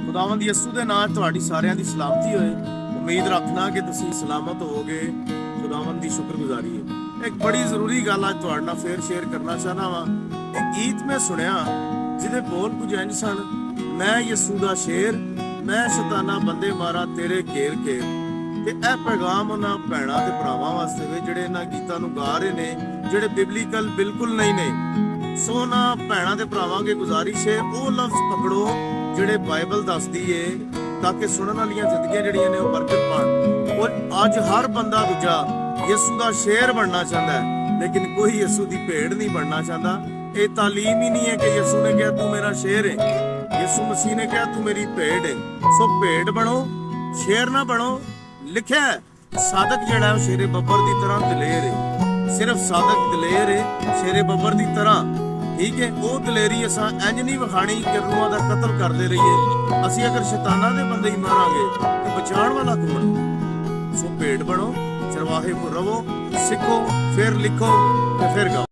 खुदावंद यसू दे नाम तुहाडी सारियां दी सलामती होए। उम्मीद रखना कि तुसीं सलामत होवोगे। खुदावंद दी शुक्रगुजारी है। एक बड़ी जरूरी गल अज तुहाडे नाल फेर शेयर करना चाहना वा। एक गीत मैं सुनिया जिहदे बोल कुछ इंज सन, मैं यसू दा शेर, मैं शैताना बंदे मारा तेरे घेर घेर। ते यह पैगाम उन्हां भैणां ते भरावां वास्ते वे जिहड़े इन्हां गीतां नूं गा रहे ने, जिहड़े बिबलीकल बिल्कुल नहीं ने। सो उन्हां भैणां ते भरावां अगे गुजारिश है, वो लफ्ज पकड़ो जिहड़े बाइबल दसदी है, ताकि सुनन वालियां जिंदगियां जिहड़ियां ने वो बरकत पाण। और अज हर बंदा दूजा यसू दा शेर बनना चाहता है, लेकिन कोई यसू दी भेड़ नहीं बनना चाहता। ये तालीम ही नहीं है कि यसू ने कहा तू मेरा शेर है, यसू मसीह ने कहा तू मेरी भेड़ है। सो भेड़ बनो, शेर ना बनो। लिखा है साधक जड़ा है शेरे बब्बर की तरह दलेर है। सिर्फ साधक दलेर है, शेरे बब्बर की तरह, ठीक है। वो दलेरी असा इंज नहीं विखाणी कि रूहां दा कतल करते रहिए। असी अगर शैताना दे बंदे ही मारांगे तो बचाण वाला कौन? सो भेड़ बनो, चरवाहे को रवो, सीखो, फिर लिखो, फिर गाओ।